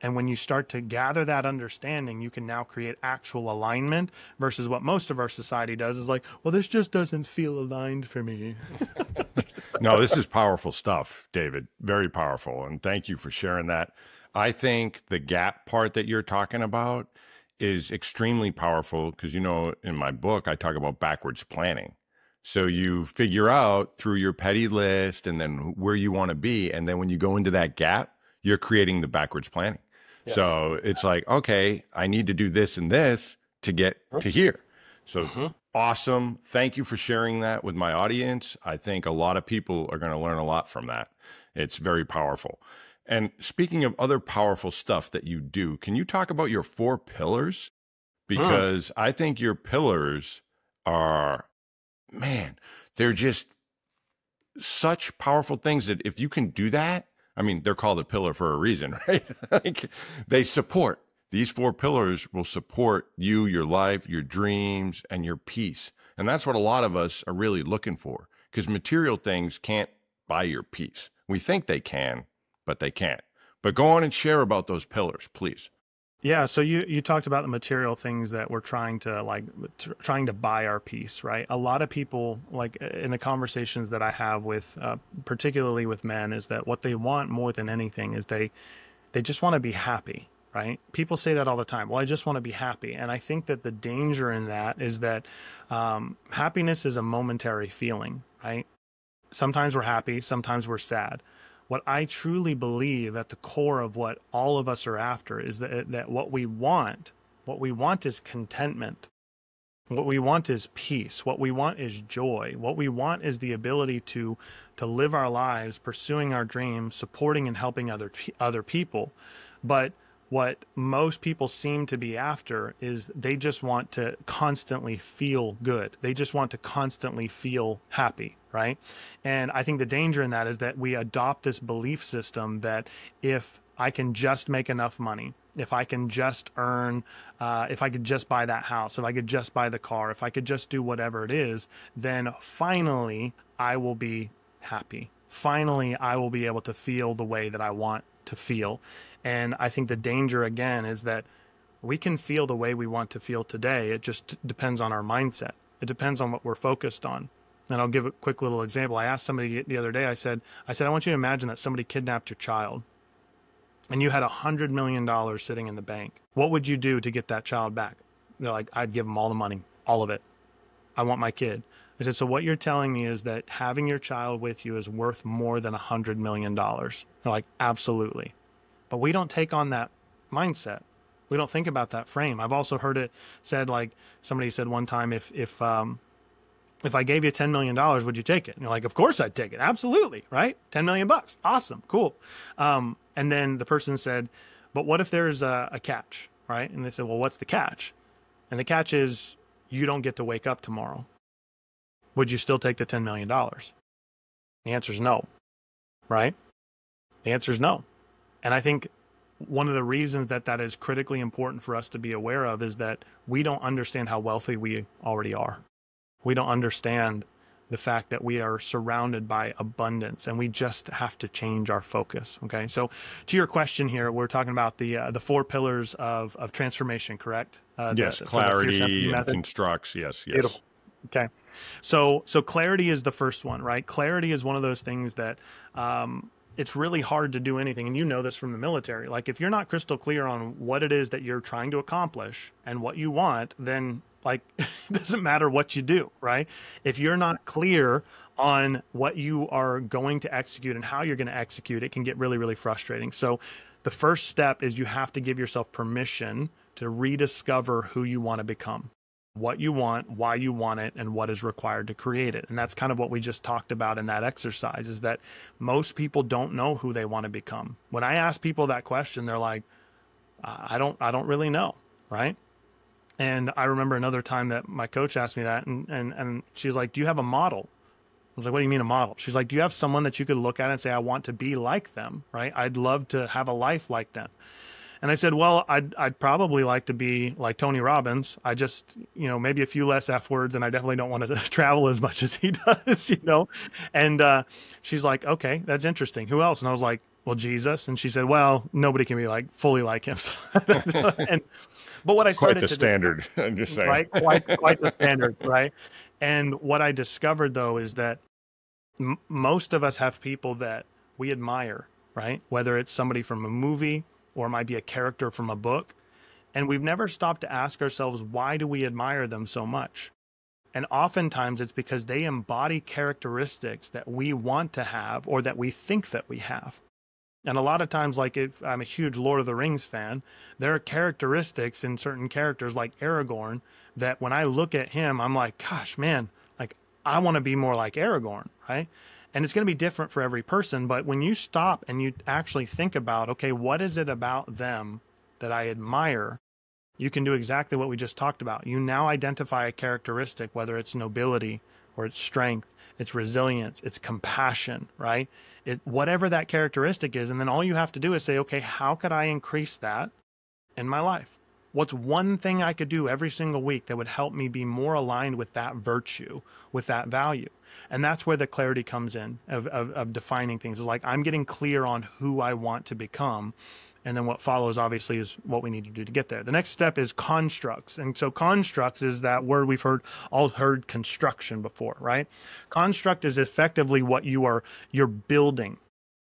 And when you start to gather that understanding, you can now create actual alignment versus what most of our society does is like, well, this just doesn't feel aligned for me. No, this is powerful stuff, David. Very powerful. And thank you for sharing that. I think the gap part that you're talking about is extremely powerful because, in my book, I talk about backwards planning. So you figure out through your petty list and then where you want to be. And then when you go into that gap, you're creating the backwards planning. Yes. So it's like, okay, I need to do this and this to get to here. So awesome. Thank you for sharing that with my audience. I think a lot of people are going to learn a lot from that. It's very powerful. And speaking of other powerful stuff that you do, can you talk about your 4 pillars? Because I think your pillars are, man, they're just such powerful things that if you can do that, I mean, they're called a pillar for a reason, right? Like they support. These 4 pillars will support you, your life, your dreams, and your peace. And that's what a lot of us are really looking for because material things can't buy your peace. We think they can, but they can't. But go on and share about those pillars, please. Yeah, so you talked about the material things that we're trying to buy our peace, right? A lot of people, like in the conversations that I have with, particularly with men, is that what they want more than anything is they just want to be happy, right? People say that all the time. Well, I just want to be happy. And I think that the danger in that is that happiness is a momentary feeling, right? Sometimes we're happy, sometimes we're sad. What I truly believe at the core of what all of us are after is that what we want is contentment. What we want is peace. What we want is joy. What we want is the ability to live our lives, pursuing our dreams, supporting and helping other people. But what most people seem to be after is they just want to constantly feel good. They just want to constantly feel happy, right? And I think the danger in that is that we adopt this belief system that if I can just make enough money, if I can just earn, if I could just buy that house, if I could just buy the car, if I could just do whatever it is, then finally I will be happy. Finally, I will be able to feel the way that I want to feel. And I think the danger again is that we can feel the way we want to feel today. It just depends on our mindset. It depends on what we're focused on. And I'll give a quick little example. I asked somebody the other day, I said, I want you to imagine that somebody kidnapped your child and you had $100 million sitting in the bank. What would you do to get that child back? They're like, I'd give them all the money, all of it. I want my kid. I said, so what you're telling me is that having your child with you is worth more than $100 million. They're like, absolutely. But we don't take on that mindset. We don't think about that frame. I've also heard it said, like somebody said one time, if I gave you $10 million, would you take it? And you're like, of course I'd take it. Absolutely. Right. 10 million bucks. Awesome. Cool. And then the person said, but what if there's a catch? Right. And they said, well, what's the catch? And the catch is you don't get to wake up tomorrow. Would you still take the $10 million? The answer is no. Right. The answer is no. And I think one of the reasons that is critically important for us to be aware of is that we don't understand how wealthy we already are. We don't understand the fact that we are surrounded by abundance, and we just have to change our focus. Okay. So to your question here, we're talking about the 4 pillars of transformation, correct? Yes. Clarity and constructs. Yes. Yes. Beautiful. Okay. So clarity is the first one, right? Clarity is one of those things that, it's really hard to do anything. And you know this from the military. Like if you're not crystal clear on what it is that you're trying to accomplish and what you want, then like it doesn't matter what you do, right? If you're not clear on what you are going to execute and how you're going to execute, it can get really, really frustrating. So the first step is you have to give yourself permission to rediscover who you want to become, what you want, why you want it, and what is required to create it. And that's kind of what we just talked about in that exercise, is that most people don't know who they want to become. When I ask people that question, they're like, I don't really know, right? And I remember another time that my coach asked me that, and she's like, do you have a model? I was like, what do you mean a model? She's like, do you have someone that you could look at and say, I want to be like them, right? I'd love to have a life like them. And I said, well, I'd probably like to be like Tony Robbins. I just, maybe a few less F words, and I definitely don't want to travel as much as he does, And she's like, okay, that's interesting. Who else? And I was like, well, Jesus. And she said, well, nobody can be like fully like him. But what I started quite the standard, I'm just saying. Right? Quite the standard, right? And what I discovered, though, is that most of us have people that we admire, right? Whether it's somebody from a movie or it might be a character from a book. And we've never stopped to ask ourselves, why do we admire them so much? And oftentimes it's because they embody characteristics that we want to have or that we think that we have. And a lot of times, like if I'm a huge Lord of the Rings fan, there are characteristics in certain characters like Aragorn that when I look at him, I'm like, gosh, man, like I want to be more like Aragorn, right? And it's going to be different for every person. But when you stop and you actually think about, okay, what is it about them that I admire? You can do exactly what we just talked about. You now identify a characteristic, whether it's nobility or it's strength, it's resilience, it's compassion, right? Whatever that characteristic is. And then all you have to do is say, okay, how could I increase that in my life? What's one thing I could do every single week that would help me be more aligned with that virtue, with that value? And that's where the clarity comes in of defining things. It's like I'm getting clear on who I want to become. And then what follows, obviously, is what we need to do to get there. The next step is constructs. And so constructs is that word we've all heard construction before, right? Construct is effectively what you're building.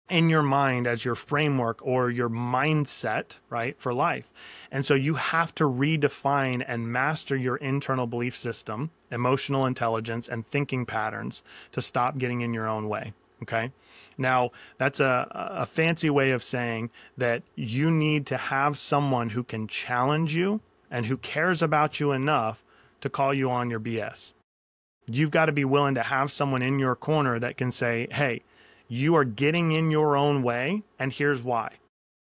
in your mind as your framework or your mindset, right, for life. And so you have to redefine and master your internal belief system, emotional intelligence, and thinking patterns to stop getting in your own way. Okay. Now, that's a fancy way of saying that you need to have someone who can challenge you and who cares about you enough to call you on your BS. You've got to be willing to have someone in your corner that can say, hey, you are getting in your own way, and here's why.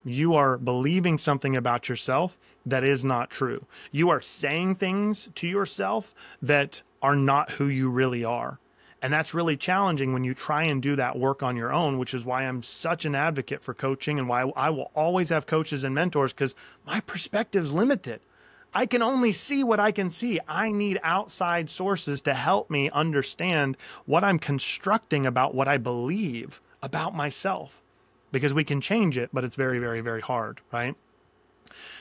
You are believing something about yourself that is not true. You are saying things to yourself that are not who you really are. And that's really challenging when you try and do that work on your own, which is why I'm such an advocate for coaching and why I will always have coaches and mentors, because my perspective's limited. I can only see what I can see. I need outside sources to help me understand what I'm constructing about what I believe about myself, because we can change it, but it's very, very, very hard, right?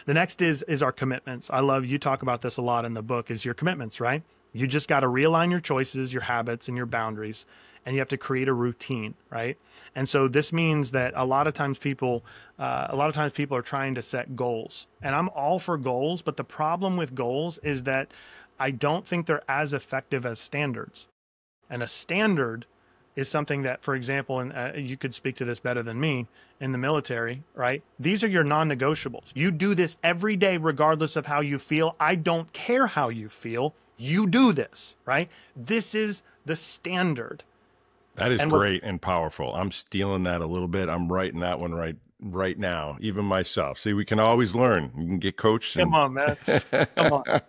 The next is our commitments. I love, you talk about this a lot in the book, is your commitments, right? You just got to realign your choices, your habits, and your boundaries, and you have to create a routine, right? And so this means that a lot of times people are trying to set goals, and I'm all for goals, but the problem with goals is that I don't think they're as effective as standards. And a standard is something that, for example, and you could speak to this better than me, in the military, right? These are your non-negotiables. You do this every day, regardless of how you feel. I don't care how you feel. You do this, right? This is the standard. That is great and powerful. I'm stealing that a little bit. I'm writing that one right now, even myself. See, we can always learn. You can get coached. Come on, man. Come on.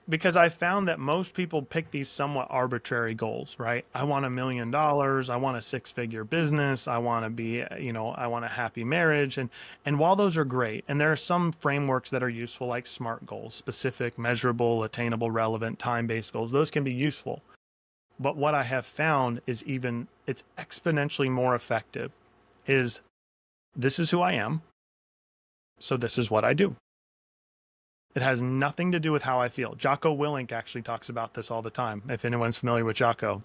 Because I found that most people pick these somewhat arbitrary goals, right? I want $1 million. I want a 6-figure business. I want to be, I want a happy marriage. And while those are great, and there are some frameworks that are useful, like SMART goals, specific, measurable, attainable, relevant, time-based goals, those can be useful. But what I have found is it's exponentially more effective is, this is who I am, so this is what I do. It has nothing to do with how I feel. Jocko Willink actually talks about this all the time, if anyone's familiar with Jocko.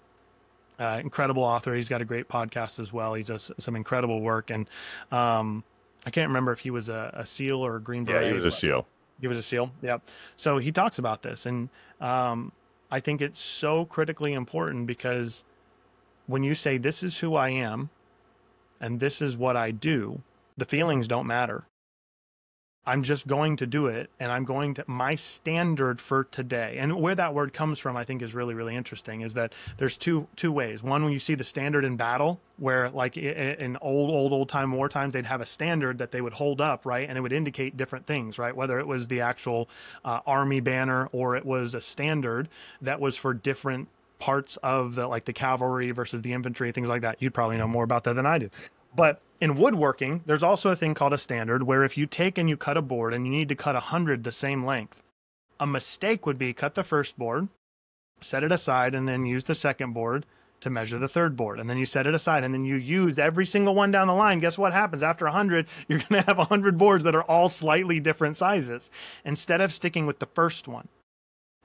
Incredible author. He's got a great podcast as well. He does some incredible work. And I can't remember if he was a SEAL or a Green Beret. Yeah, he was a SEAL. He was a SEAL, yeah. So he talks about this. And I think it's so critically important, because when you say, this is who I am and this is what I do, the feelings don't matter. I'm just going to do it, and my standard for today. And where that word comes from, I think, is really, really interesting, is that there's two ways. One, when you see the standard in battle, where like in old time war times, they'd have a standard that they would hold up, right? And it would indicate different things, right? Whether it was the actual army banner, or it was a standard that was for different parts of the cavalry versus the infantry, things like that. You'd probably know more about that than I do. But in woodworking, there's also a thing called a standard, where if you take and you cut a board and you need to cut 100 the same length, a mistake would be cut the first board, set it aside, and then use the second board to measure the third board. And then you set it aside, and then you use every single one down the line. Guess what happens? After 100, you're going to have 100 boards that are all slightly different sizes, instead of sticking with the first one.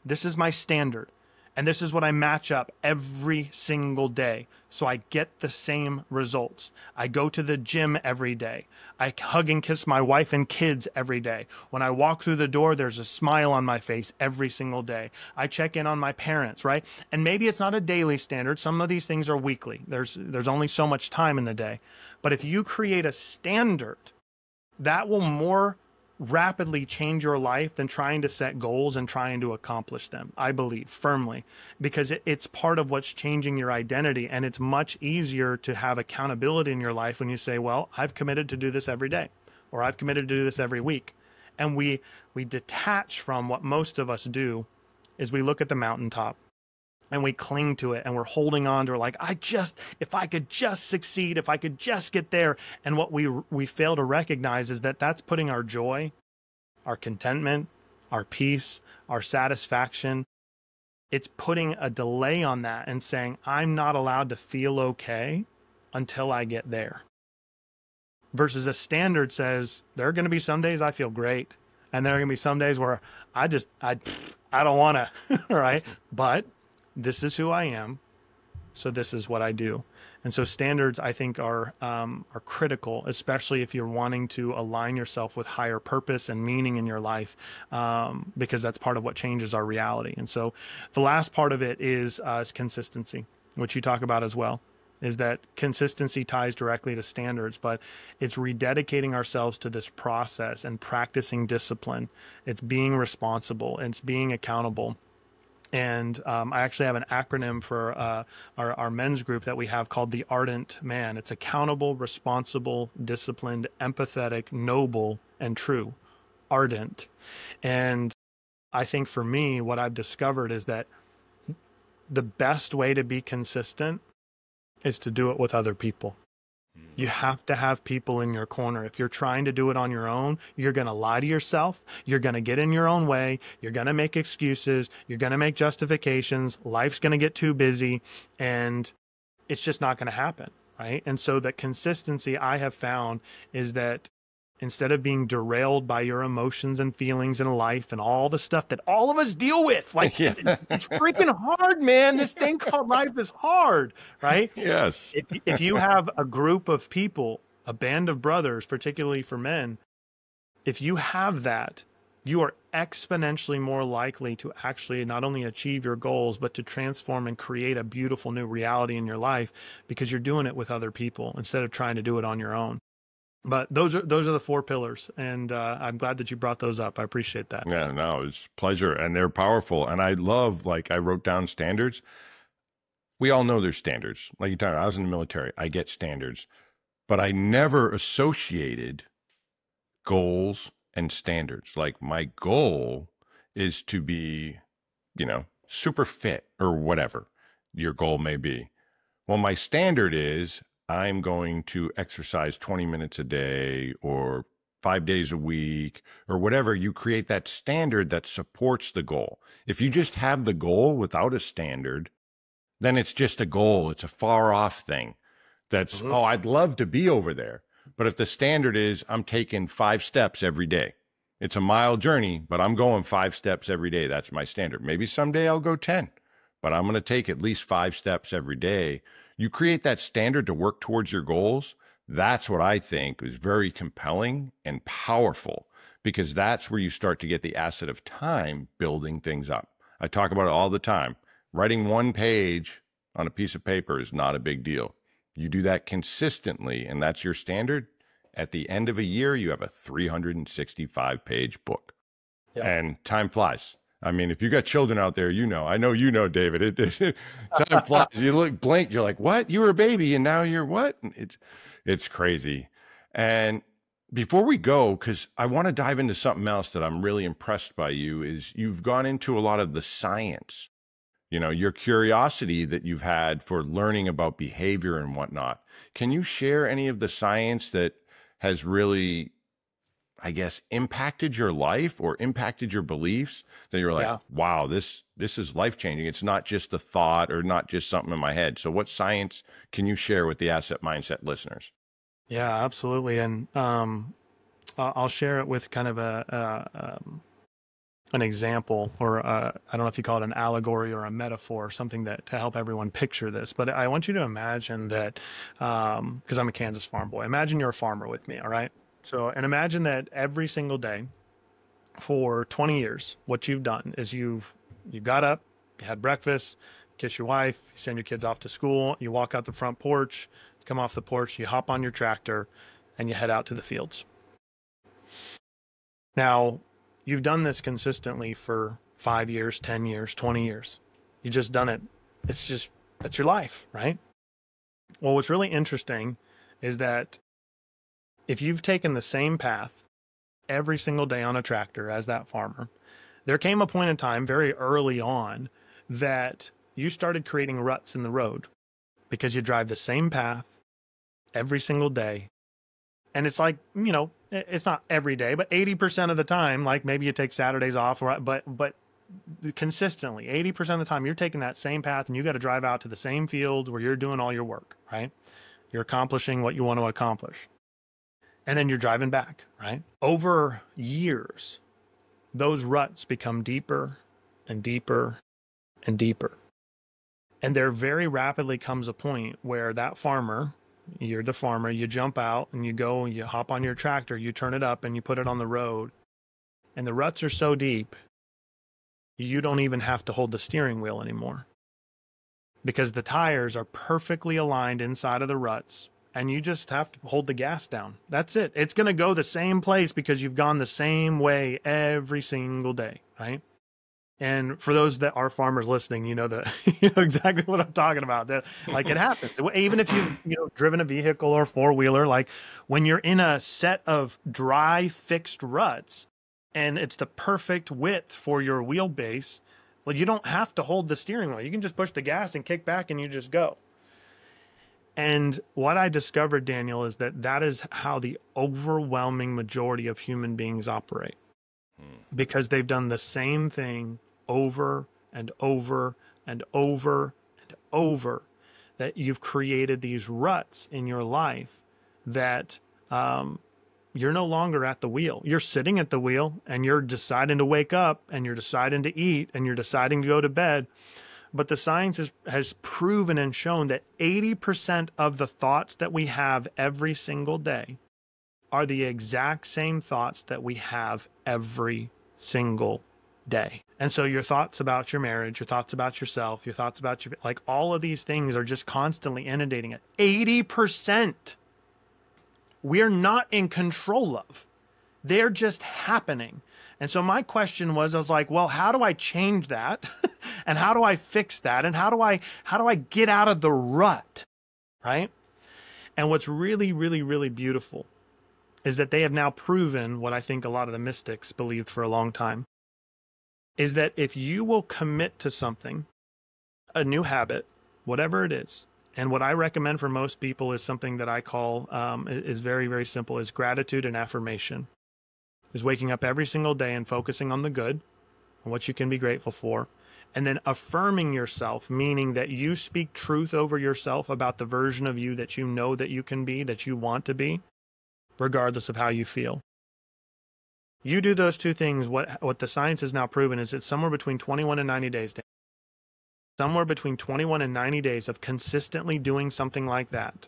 This is my standard. And this is what I match up every single day, so I get the same results. I go to the gym every day. I hug and kiss my wife and kids every day. When I walk through the door, there's a smile on my face every single day. I check in on my parents, right? And maybe it's not a daily standard. Some of these things are weekly. There's only so much time in the day. But if you create a standard, that will more rapidly change your life than trying to set goals and trying to accomplish them, I believe firmly, because it's part of what's changing your identity. And it's much easier to have accountability in your life when you say, well, I've committed to do this every day, or I've committed to do this every week. And we detach from what most of us do, is we look at the mountaintop and we cling to it, and we're holding on to it, like, if I could just succeed, if I could just get there. And what we fail to recognize is that that's putting our joy, our contentment, our peace, our satisfaction, it's putting a delay on that and saying, I'm not allowed to feel okay until I get there. Versus a standard says, there are going to be some days I feel great, and there are going to be some days where I don't want to, right? But this is who I am, so this is what I do. And so standards, I think, are critical, especially if you're wanting to align yourself with higher purpose and meaning in your life, because that's part of what changes our reality. And so the last part of it is consistency, which you talk about as well, is that consistency ties directly to standards, but it's rededicating ourselves to this process and practicing discipline. It's being responsible. It's being accountable. And I actually have an acronym for our men's group that we have called the Ardent Man. It's accountable, responsible, disciplined, empathetic, noble, and true. Ardent. And I think for me, what I've discovered is that the best way to be consistent is to do it with other people. You have to have people in your corner. If you're trying to do it on your own, you're going to lie to yourself. You're going to get in your own way. You're going to make excuses. You're going to make justifications. Life's going to get too busy, and it's just not going to happen, right? And so the consistency I have found is that instead of being derailed by your emotions and feelings in life and all the stuff that all of us deal with, like Yeah. it's freaking hard, man. This thing called life is hard, right? Yes. If you have a group of people, a band of brothers, particularly for men, if you have that, you are exponentially more likely to actually not only achieve your goals, but to transform and create a beautiful new reality in your life, because you're doing it with other people instead of trying to do it on your own. But those are the 4 pillars, and I'm glad that you brought those up. I appreciate that. Yeah, no, it's a pleasure, and they're powerful. And I love, like, I wrote down standards. We all know there's standards. Like you talked about, I was in the military. I get standards, but I never associated goals and standards. Like, my goal is to be, super fit or whatever your goal may be. Well, my standard is I'm going to exercise 20 minutes a day or 5 days a week or whatever. You create that standard that supports the goal. If you just have the goal without a standard, then it's just a goal. It's a far off thing that's, oh, I'd love to be over there. But if the standard is I'm taking 5 steps every day, it's a mile journey, but I'm going 5 steps every day. That's my standard. Maybe someday I'll go 10, but I'm going to take at least 5 steps every day. You create that standard to work towards your goals. That's what I think is very compelling and powerful, because that's where you start to get the asset of time building things up. I talk about it all the time. Writing 1 page on a piece of paper is not a big deal. You do that consistently, and that's your standard. At the end of a year, you have a 365-page book. Yeah. And time flies. I mean, if you got children out there, I know David. Time flies. You blink, you're like, what? You were a baby, and now you're what? It's crazy. And before we go, because I want to dive into something else that I'm really impressed by you, is you've gone into a lot of the science. Your curiosity that you've had for learning about behavior and whatnot. Can you share any of the science that has really, I guess, impacted your life or impacted your beliefs, that you're like, wow, this is life-changing. It's not just a thought or not just something in my head. So what science can you share with the Asset Mindset listeners? Yeah, absolutely. And I'll share it with kind of an example, or I don't know if you call it an allegory or a metaphor, something that to help everyone picture this. But I want you to imagine that, because I'm a Kansas farm boy, imagine you're a farmer with me, all right? So, and imagine that every single day for 20 years, what you've done is you got up, you had breakfast, kiss your wife, you send your kids off to school, you walk out the front porch, you come off the porch, you hop on your tractor, and you head out to the fields. Now, you've done this consistently for 5 years, 10 years, 20 years. You just done it. That's your life, right? Well, what's really interesting is that if you've taken the same path every single day on a tractor as that farmer, there came a point in time very early on that you started creating ruts in the road because you drive the same path every single day. And it's like, it's not every day, but 80% of the time, like maybe you take Saturdays off, but consistently 80% of the time you're taking that same path, and you got to drive out to the same field where you're doing all your work, right? You're accomplishing what you want to accomplish. And then you're driving back, right? Over years, those ruts become deeper and deeper and deeper. And there very rapidly comes a point where that farmer, you're the farmer, you jump out and you go, you hop on your tractor, you turn it up and you put it on the road. And the ruts are so deep, you don't even have to hold the steering wheel anymore, because the tires are perfectly aligned inside of the ruts, and you just have to hold the gas down. That's it. It's going to go the same place because you've gone the same way every single day, right? And for those that are farmers listening, you know exactly what I'm talking about. That, like, it happens. Even if you've driven a vehicle or four-wheeler, like when you're in a set of dry fixed ruts and it's the perfect width for your wheelbase, well, you don't have to hold the steering wheel. You can just push the gas and kick back and you just go. And what I discovered, Daniel, is that is how the overwhelming majority of human beings operate, because they've done the same thing over and over and over and over, that you've created these ruts in your life that you're no longer at the wheel. You're sitting at the wheel and you're deciding to wake up and you're deciding to eat and you're deciding to go to bed. But the science has proven and shown that 80% of the thoughts that we have every single day are the exact same thoughts that we have every single day. And so your thoughts about your marriage, your thoughts about yourself, your thoughts about your, like, all of these things are just constantly inundating it. 80% we're not in control of. They're just happening. And so my question was, I was like, well, how do I change that? And how do I fix that? And how do I get out of the rut? Right? And what's really, really, really beautiful is that they have now proven what I think a lot of the mystics believed for a long time, is that if you will commit to something, a new habit, whatever it is, and what I recommend for most people is something that I call, is very, very simple, is gratitude and affirmation. Is waking up every single day and focusing on the good and what you can be grateful for. And then affirming yourself, meaning that you speak truth over yourself about the version of you that you know that you can be, that you want to be, regardless of how you feel. You do those two things, what the science has now proven is it's somewhere between 21 and 90 days. Somewhere between 21 and 90 days of consistently doing something like that.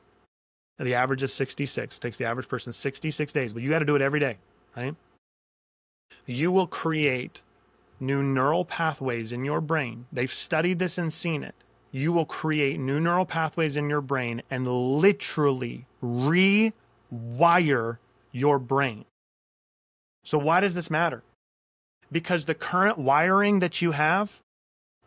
The average is 66. It takes the average person 66 days, but you got to do it every day, right? You will create new neural pathways in your brain. They've studied this and seen it. You will create new neural pathways in your brain and literally rewire your brain. So why does this matter? Because the current wiring that you have,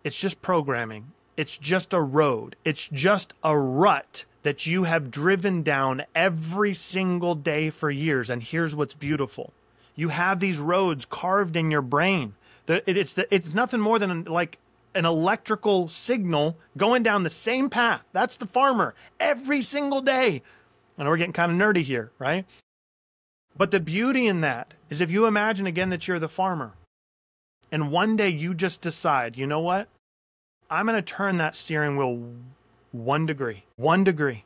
it's just programming. It's just a road. It's just a rut that you have driven down every single day for years. And here's what's beautiful. You have these roads carved in your brain. It's nothing more than like an electrical signal going down the same path. That's the farmer every single day. And we're getting kind of nerdy here, right? But the beauty in that is, if you imagine again that you're the farmer, and one day you just decide, you know what? I'm going to turn that steering wheel 1 degree. 1 degree.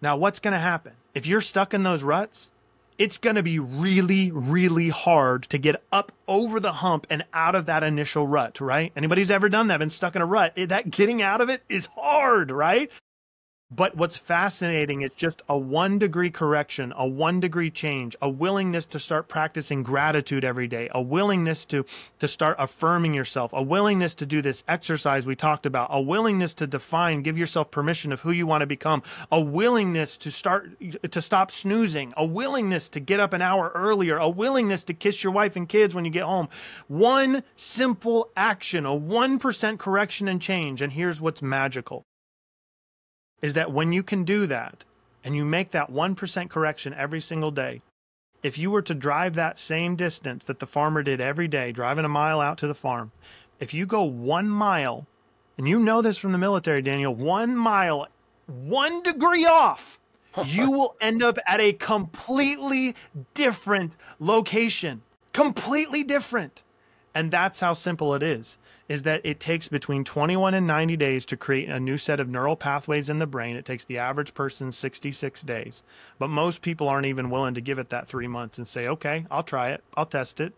Now, what's going to happen? If you're stuck in those ruts, it's going to be really, really hard to get up over the hump and out of that initial rut, right? Anybody's ever done that, been stuck in a rut, that getting out of it is hard, right? But what's fascinating is just a 1 degree correction, a 1 degree change, a willingness to start practicing gratitude every day, a willingness to start affirming yourself, a willingness to do this exercise we talked about, a willingness to define, give yourself permission of who you want to become, a willingness to stop snoozing, a willingness to get up an hour earlier, a willingness to kiss your wife and kids when you get home. One simple action, a 1% correction and change. And here's what's magical. Is that when you can do that and you make that 1% correction every single day, if you were to drive that same distance that the farmer did every day, driving a mile out to the farm, if you go 1 mile, and you know this from the military, Daniel, 1 mile, 1 degree off, you will end up at a completely different location. Completely different. And that's how simple it is that it takes between 21 and 90 days to create a new set of neural pathways in the brain. It takes the average person 66 days. But most people aren't even willing to give it that 3 months and say, okay, I'll try it. I'll test it.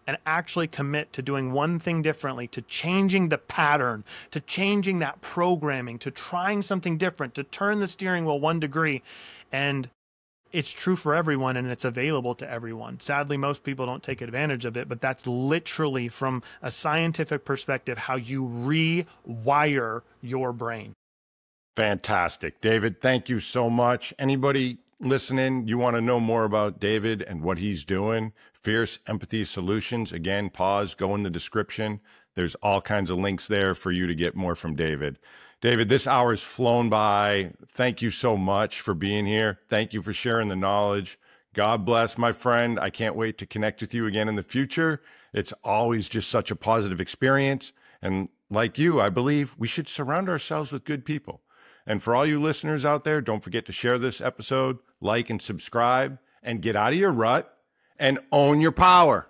and actually commit to doing one thing differently, to changing the pattern, to changing that programming, to trying something different, to turn the steering wheel 1 degree. And it's true for everyone and it's available to everyone. Sadly, most people don't take advantage of it, but that's literally, from a scientific perspective, how you rewire your brain. Fantastic. David, thank you so much. Anybody listening, you want to know more about David and what he's doing? Fierce Empathy Solutions. Again, pause, go in the description. There's all kinds of links there for you to get more from David. David, this hour's flown by. Thank you so much for being here. Thank you for sharing the knowledge. God bless, my friend. I can't wait to connect with you again in the future. It's always just such a positive experience. And like you, I believe we should surround ourselves with good people. And for all you listeners out there, don't forget to share this episode, like and subscribe, and get out of your rut and own your power.